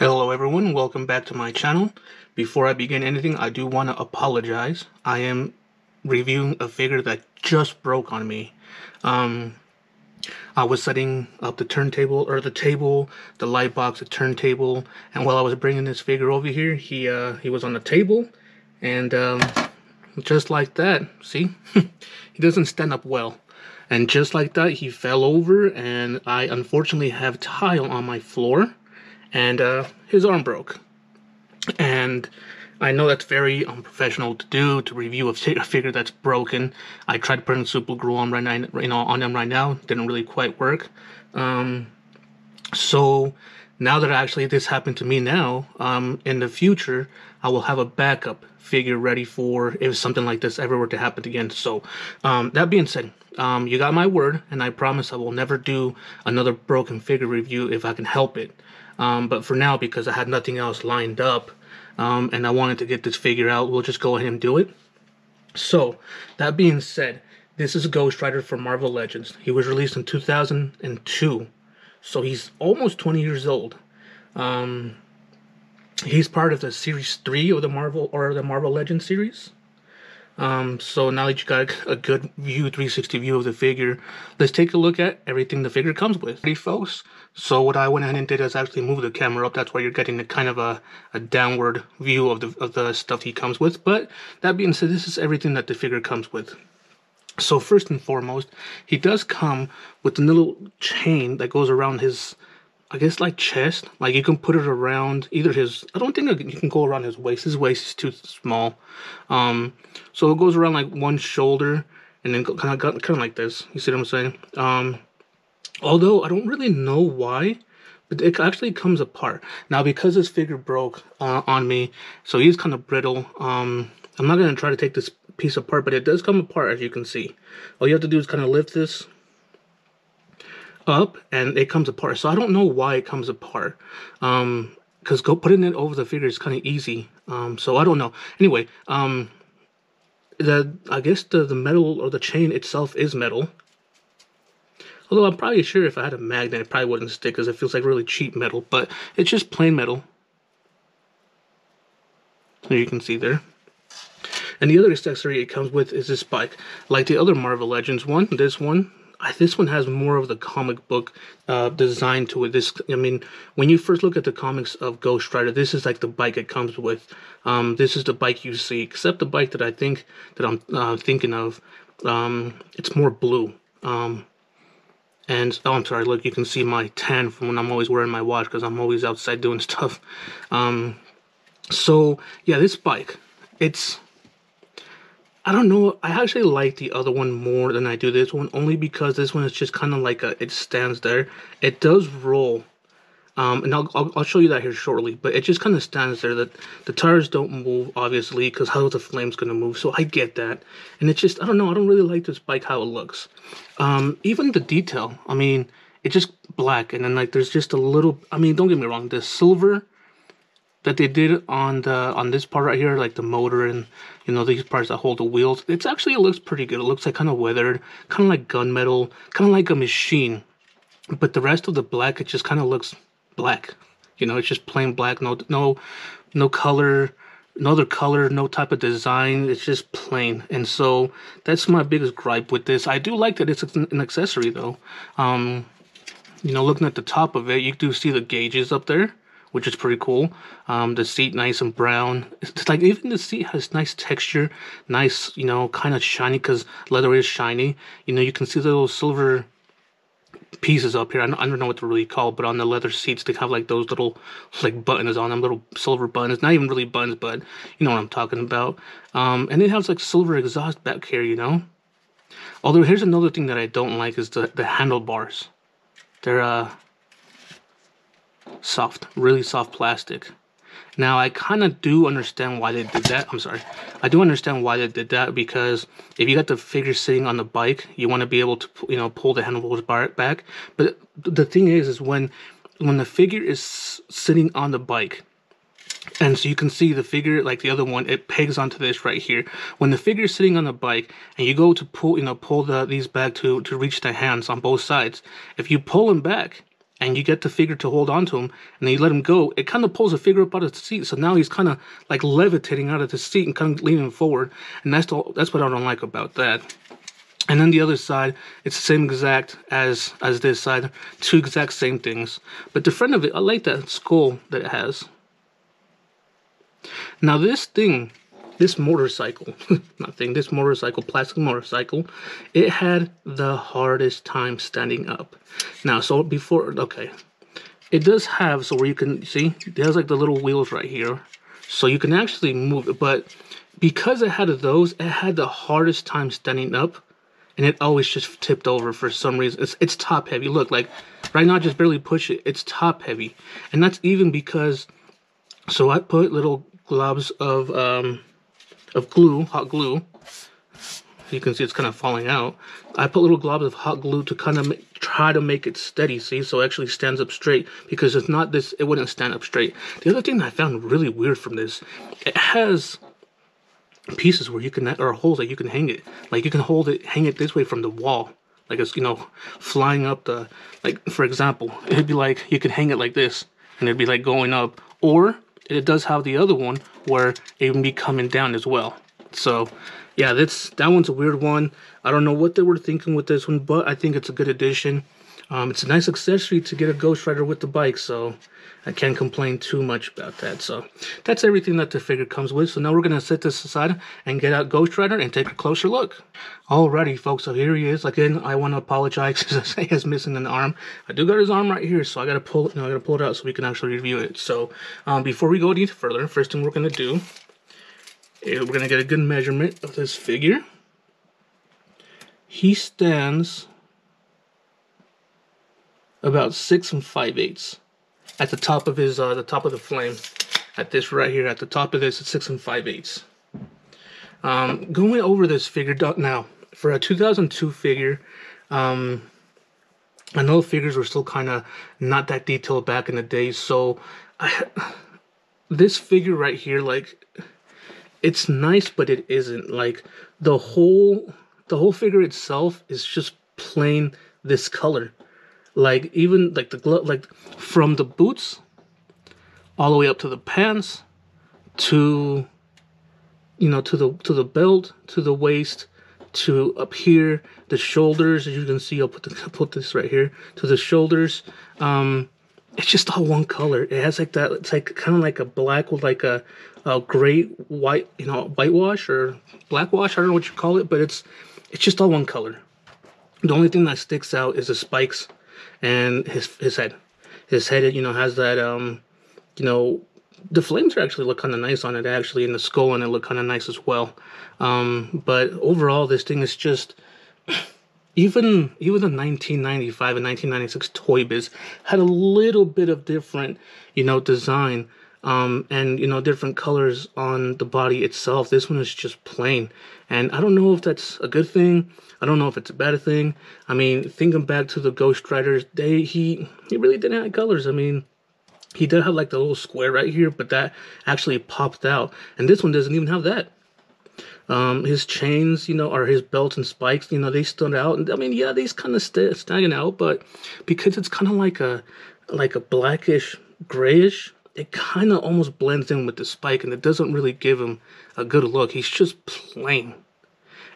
Hello everyone, welcome back to my channel. Before I begin anything, I do want to apologize. I am reviewing a figure that just broke on me. I was setting up the turntable, or the table, the light box, the turntable, and while I was bringing this figure over here, he was on the table, and just like that, see? He doesn't stand up well. And just like that, he fell over, and I unfortunately have tile on my floor. And his arm broke. And I know that's very unprofessional to do, to review a figure that's broken. I tried putting super glue on right now, on them right now. Didn't really quite work. So now that actually this happened to me now, in the future, I will have a backup figure ready for if something like this ever were to happen again. So that being said, you got my word, and I promise I will never do another broken figure review if I can help it. But for now, because I had nothing else lined up, and I wanted to get this figure out, we'll just go ahead and do it. So, that being said, this is Ghost Rider from Marvel Legends. He was released in 2002, so he's almost 20 years old. He's part of the Series 3 of the Marvel Legends series. So now that you got a good view, 360 view of the figure, let's take a look at everything the figure comes with. Ready, folks? So what I went ahead and did is actually move the camera up. That's why you're getting a kind of a downward view of the stuff he comes with. But that being said, this is everything that the figure comes with. So first and foremost, he does come with a little chain that goes around his, I guess, like chest. Like you can put it around either his, I don't think you can go around his waist. His waist is too small. So it goes around like one shoulder and then kind of like this. You see what I'm saying? Although I don't really know why, but it actually comes apart. Now because this figure broke on me, so he's kind of brittle. I'm not going to try to take this piece apart, but it does come apart, as you can see. All you have to do is kind of lift this up and it comes apart. So I don't know why it comes apart, because putting it over the figure is kind of easy. So I don't know. Anyway, I guess the metal or the chain itself is metal, although I'm probably sure if I had a magnet it probably wouldn't stick, because it feels like really cheap metal, but it's just plain metal. So you can see there. And the other accessory it comes with is this bike. Like the other Marvel Legends one, this one has more of the comic book design to it. I mean, when you first look at the comics of Ghost Rider, this is like the bike it comes with. This is the bike you see, except the bike that I'm thinking of. It's more blue. And oh, I'm sorry. Look, you can see my tan from when I'm always wearing my watch, because I'm always outside doing stuff. So yeah, this bike, I don't know, I actually like the other one more than I do this one, only because this one is just kind of like it stands there. It does roll, and I'll show you that here shortly, but it just kind of stands there. That the tires don't move, obviously, because how the flame's going to move, so I get that. And it's just, I don't know, I don't really like this bike, how it looks. Even the detail, I mean, it's just black, and then like there's just a little, I mean, don't get me wrong, the silver that they did on this part right here, like the motor and these parts that hold the wheels, it looks pretty good. It looks like kind of weathered, kind of like gunmetal, kind of like a machine. But the rest of the black, it just kind of looks black. It's just plain black, no color, no other color, no type of design. It's just plain. And so that's my biggest gripe with this. I do like that it's an accessory though. Looking at the top of it, you do see the gauges up there, which is pretty cool. The seat nice and brown. It's like even the seat has nice texture, nice, kind of shiny, because leather is shiny. You can see the little silver pieces up here. I don't know what to really call, but on the leather seats they have like those little like buttons on them, little silver buttons. Not even really buttons, but you know what I'm talking about. And it has like silver exhaust back here, Although here's another thing that I don't like is the handlebars. They're soft, really soft plastic. Now I kind of do understand why they did that. I'm sorry. I do understand why they did that, because if you got the figure sitting on the bike, you want to be able to pull the handlebars back. But the thing is when the figure is sitting on the bike, and so you can see the figure, like the other one, it pegs onto this right here. When the figure is sitting on the bike and you go to pull these back to reach the hands on both sides, if you pull them back and you get the figure to hold on to him, and then you let him go, it kind of pulls the figure up out of the seat. So now he's kind of like levitating out of the seat and kind of leaning forward, and that's what I don't like about that. And then the other side, it's the same exact as this side, two exact same things. But the front of it, I like that skull that it has. Now this thing, this motorcycle, this motorcycle, plastic motorcycle, it had the hardest time standing up. Now, so before, okay, it does have, so where you can see, it has like the little wheels right here, so you can actually move it, but because it had those, it had the hardest time standing up, and it always just tipped over for some reason. It's top heavy. Look, like right now I just barely push it, it's top heavy. And that's even because, so I put little globs of glue, hot glue. You can see it's kind of falling out. I put little globs of hot glue to kind of try to make it steady, see, so it actually stands up straight, because it's not this, it wouldn't stand up straight. The other thing that I found really weird from this, it has pieces where you can, or holes that you can hang it. Like you can hang it this way from the wall. Like it's, you know, flying up the, like for example, it'd be like, you could hang it like this, and it'd be like going up, or it does have the other one where it would be coming down as well. So yeah, that one's a weird one. I don't know what they were thinking with this one, but I think it's a good addition. It's a nice accessory to get a Ghost Rider with the bike, so I can't complain too much about that. So that's everything that the figure comes with. So now we're going to set this aside and get out Ghost Rider and take a closer look. Alrighty, folks, so here he is. Again, I want to apologize because he's missing an arm. I do got his arm right here, so I got to pull it out so we can actually review it. So before we go any further, first thing we're going to do is we're going to get a good measurement of this figure. He stands about 6 5/8 at the top of his the top of the flame. At this right here, at the top of this, it's 6 5/8. Going over this figure now for a 2002 figure. I know figures were still kind of not that detailed back in the day, so this figure right here, like, it's nice, but it isn't. Like the whole figure itself is just plain this color. Like even like the glove, like from the boots all the way up to the pants, to, you know, to the belt, to the waist, to up here, the shoulders, as you can see, I'll put this right here, to the shoulders. It's just all one color. It has like that, it's like kind of like a black with like a gray white, you know, whitewash or blackwash, I don't know what you call it, but it's just all one color. The only thing that sticks out is the spikes and his head. His head, you know, has that you know, the flames actually look kind of nice on it, actually, and the skull on it look kind of nice as well. But overall, this thing is just, even the 1995 and 1996 Toy Biz had a little bit of different, you know, design, and, you know, different colors on the body itself. This one is just plain, and I don't know if that's a good thing. I don't know if it's a bad thing. I mean, thinking back to the Ghost Riders, he really didn't have colors. I mean, he did have like the little square right here, but that actually popped out, and this one doesn't even have that. His chains, you know, or his belts and spikes, you know, they stood out. And I mean, yeah, these kind of standing out, but because it's kind of like a blackish, grayish, it kind of almost blends in with the spike, and it doesn't really give him a good look. He's just plain.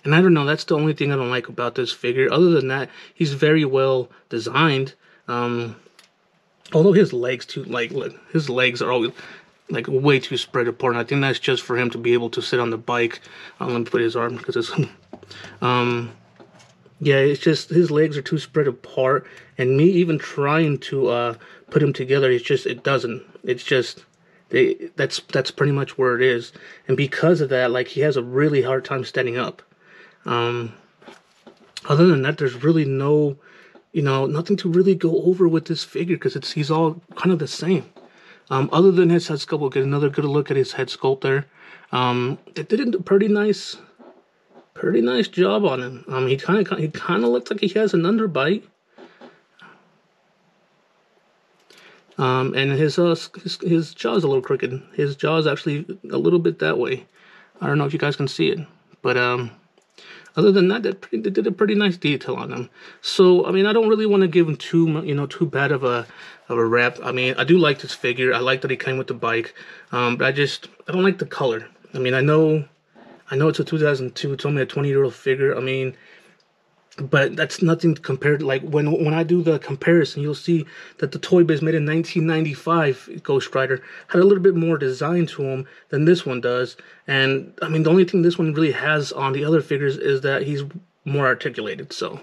And I don't know, that's the only thing I don't like about this figure. Other than that, he's very well designed. Although his legs too, like, look, his legs are always like way too spread apart. And I think that's just for him to be able to sit on the bike. Let me put his arm, because it's yeah, it's just his legs are too spread apart, and me even trying to put him together, it doesn't. It's just that's pretty much where it is. And because of that, like, he has a really hard time standing up. Other than that, there's really no, you know, nothing to really go over with this figure, because he's all kind of the same. Other than his head sculpt, we'll get another good look at his head sculpt there. It did a pretty nice job on him. He kind of looks like he has an underbite. And his jaw's a little crooked. His jaw's actually a little bit that way. I don't know if you guys can see it, but Other than that, they did a pretty nice detail on him. So I mean, I don't really want to give him too bad of a rep. I mean, I do like this figure. I like that he came with the bike, but I don't like the color. I mean, I know it's a 2002. It's only a 20-year-old figure. I mean, but that's nothing compared to, like, when I do the comparison, you'll see that the Toy Biz made in 1995 Ghost Rider had a little bit more design to him than this one does. And I mean, the only thing this one really has on the other figures is that he's more articulated. So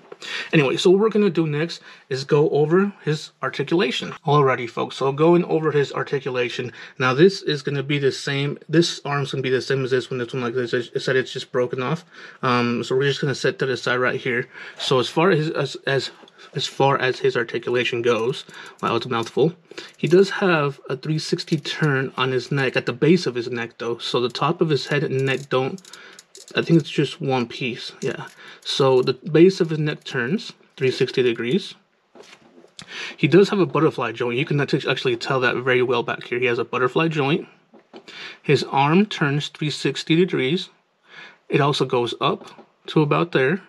anyway, so what we're going to do next is go over his articulation. Alrighty, folks, so going over his articulation. Now this is going to be the same, this arm's going to be the same as this one. This one, like this, I said, it's just broken off. So we're just going to set that aside right here. So as far as his articulation goes, wow, it's a mouthful. He does have a 360 turn on his neck, at the base of his neck though. So the top of his head and neck don't, I think it's just one piece, yeah. So the base of his neck turns 360 degrees. He does have a butterfly joint. You can actually tell that very well back here. He has a butterfly joint. His arm turns 360 degrees. It also goes up to about there.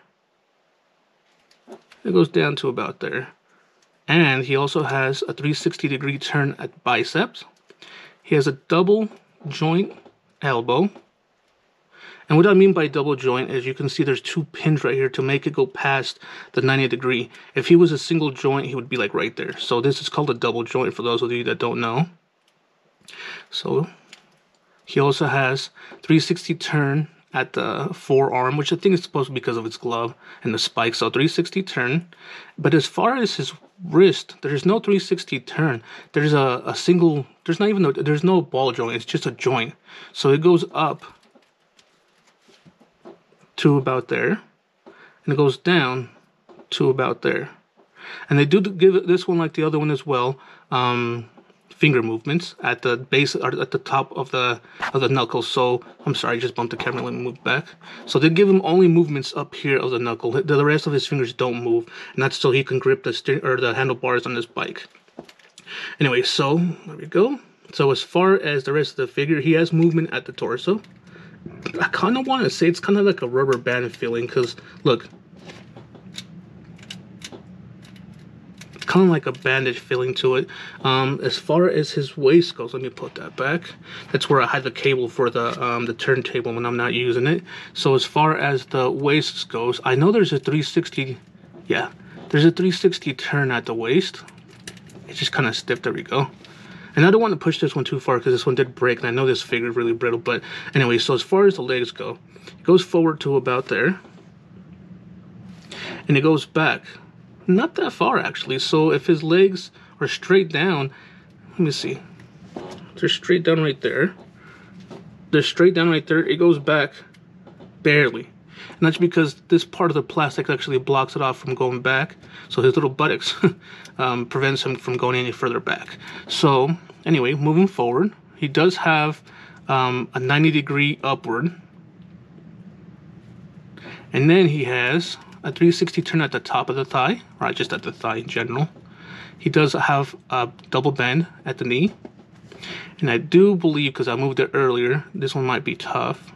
It goes down to about there. And he also has a 360 degree turn at biceps. He has a double joint elbow. And what I mean by double joint is you can see there's two pins right here to make it go past the 90 degree. If he was a single joint, he would be like right there. So this is called a double joint for those of you that don't know. So he also has 360 turn at the forearm, which I think is supposed to be because of its glove and the spike. So 360 turn. But as far as his wrist, there's no 360 turn. There's a single, there's no ball joint. It's just a joint. So it goes up to about there, and it goes down to about there. And they do give this one, like the other one as well, finger movements at the base, or at the top of the knuckle. So I'm sorry, I just bumped the camera. Let me move back. So they give him only movements up here of the knuckle. The rest of his fingers don't move, and that's so he can grip the handlebars on this bike. Anyway, so there we go. So as far as the rest of the figure, he has movement at the torso. I kind of want to say it's kind of like a rubber band feeling, because look, it's kind of like a bandage feeling to it. As far as his waist goes, let me put that back. That's where I had the cable for the turntable when I'm not using it. So as far as the waist goes, I know there's a 360, yeah, there's a 360 turn at the waist. It's just kind of stiff. There we go. And I don't want to push this one too far because this one did break, and I know this figure is really brittle. But anyway, so as far as the legs go, it goes forward to about there. And it goes back. Not that far, actually. So if his legs are straight down, let me see. They're straight down right there. They're straight down right there. It goes back barely. And that's because this part of the plastic actually blocks it off from going back. So his little buttocks prevents him from going any further back. So anyway, moving forward, he does have a 90 degree upward. And then he has a 360 turn at the top of the thigh, or just at the thigh in general. He does have a double bend at the knee. And I do believe, because I moved it earlier, this one might be tough.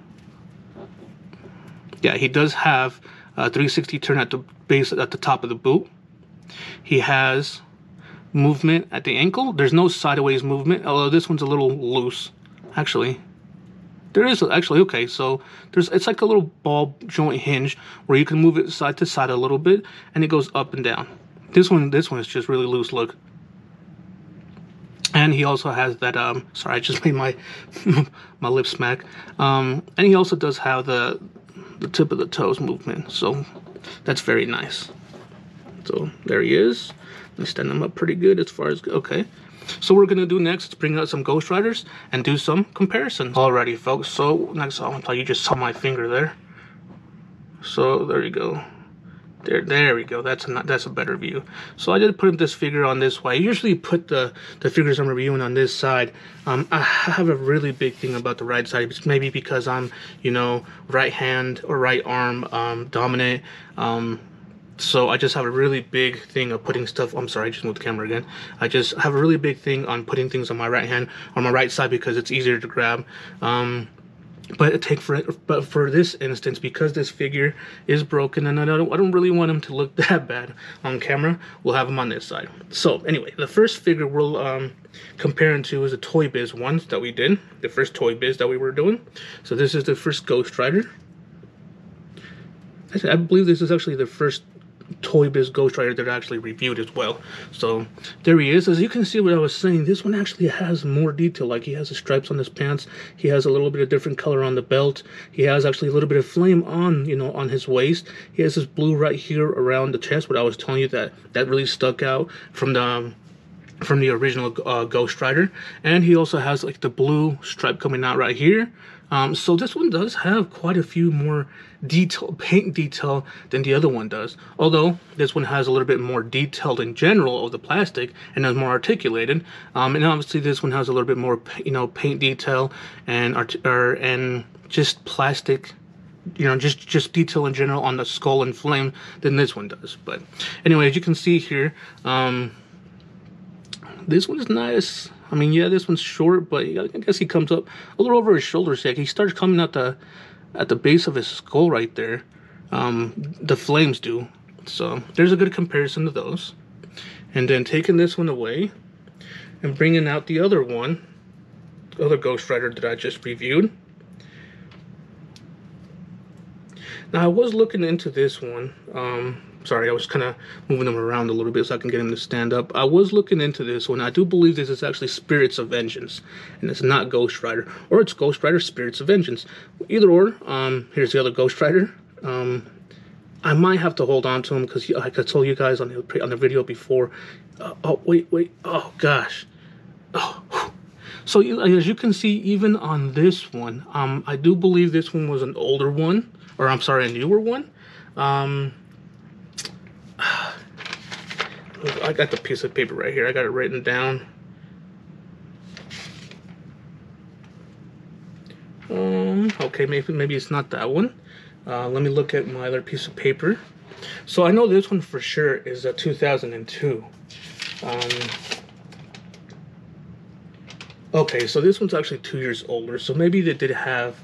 Yeah, he does have a 360 turn at the base, at the top of the boot. He has movement at the ankle. There's no sideways movement, although this one's a little loose. Actually, there is actually, okay, so it's like a little ball joint hinge where you can move it side to side a little bit, and it goes up and down. This one is just really loose, look. And he also has that, sorry, I just made my my lip smack. And he also does have the tip of the toes movement, so that's very nice. So there he is. Let me stand him up pretty good as far as, okay. So what we're gonna do next is bring out some Ghost Riders and do some comparisons. Alrighty, folks, so next I thought you just saw my finger there. So there you go. There we go. That's a better view. So I did put this figure on this way. I usually put the figures I'm reviewing on this side. I have a really big thing about the right side. It's maybe because I'm, you know, right hand or right arm dominant. So I just have a really big thing of putting stuff. I'm sorry, I just moved the camera again. I just have a really big thing on putting things on my right hand, on my right side, because it's easier to grab. But for this instance, because this figure is broken and I don't really want him to look that bad on camera, we'll have him on this side. So anyway, the first figure we'll compare him to is a Toy Biz one that we did, the first Toy Biz that we were doing. So this is the first Ghost Rider. I believe this is actually the first Toy Biz Ghost Rider that I actually reviewed as well. So there he is. As you can see, what I was saying, this one actually has more detail. Like, he has the stripes on his pants, he has a little bit of different color on the belt, he has actually a little bit of flame on, you know, on his waist. He has this blue right here around the chest, what I was telling you that really stuck out from the original Ghost Rider. And he also has like the blue stripe coming out right here. So this one does have quite a few more paint detail than the other one does. Although this one has a little bit more detailed in general of the plastic and is more articulated. And obviously this one has a little bit more, you know, paint detail and just plastic, you know, just detail in general on the skull and flame than this one does. But anyway, as you can see here, this one's nice. I mean, yeah, this one's short, but I guess he comes up a little over his shoulders. Like, he starts coming at the base of his skull right there. The flames do. So there's a good comparison to those. And then taking this one away and bringing out the other one, the other Ghost Rider that I just reviewed. Now, I was looking into this one. Sorry, I was kind of moving him around a little bit so I can get him to stand up. I was looking into this one. I do believe this is actually Spirits of Vengeance, and it's not Ghost Rider, or it's Ghost Rider Spirits of Vengeance. Either or. Here's the other Ghost Rider. I might have to hold on to him because, like I told you guys on the video before. Oh wait, oh gosh. Oh. So as you can see, even on this one, I do believe this one was an older one, or I'm sorry, a newer one. I got the piece of paper right here. I got it written down. Okay, maybe it's not that one. Let me look at my other piece of paper. So I know this one for sure is a 2002. Okay, so this one's actually 2 years older. So maybe they did have.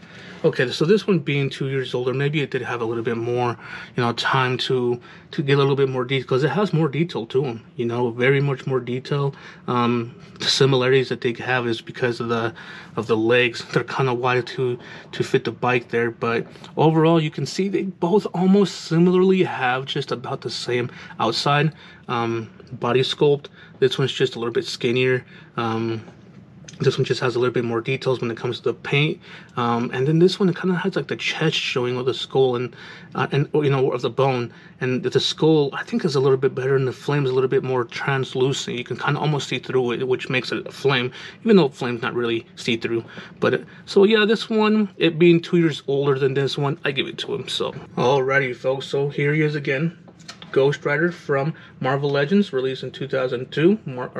Okay, so this one being 2 years older, maybe it did have a little bit more, you know, time to get a little bit more detail, because it has more detail to them, you know, very much more detail. The similarities that they have is because of the legs. They're kind of wide to fit the bike there, but overall you can see they both almost similarly have just about the same outside body sculpt. This one's just a little bit skinnier. This one just has a little bit more details when it comes to the paint, and then this one, it kind of has like the chest showing of the skull and you know, of the bone, and the skull I think is a little bit better, and the flame is a little bit more translucent. You can kind of almost see through it, which makes it a flame, even though flame's not really see-through. But so yeah, this one, it being 2 years older than this one, I give it to him. So alrighty, folks. So here he is again, Ghost Rider from Marvel Legends, released in 2002,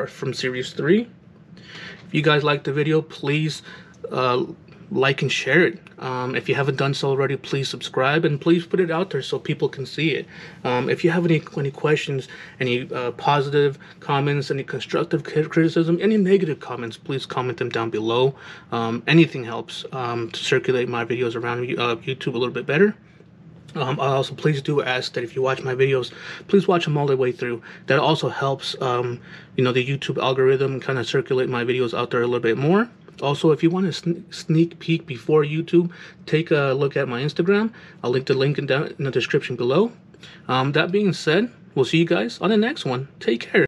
from Series 3. If you guys liked the video, please like and share it. If you haven't done so already, please subscribe and please put it out there so people can see it. If you have any questions, any positive comments, any constructive criticism, any negative comments, please comment them down below. Anything helps to circulate my videos around YouTube a little bit better. I also please do ask that if you watch my videos, please watch them all the way through. That also helps, you know, the YouTube algorithm kind of circulate my videos out there a little bit more. Also, if you want a sneak peek before YouTube, take a look at my Instagram. I'll link the link in the description below. That being said, we'll see you guys on the next one. Take care.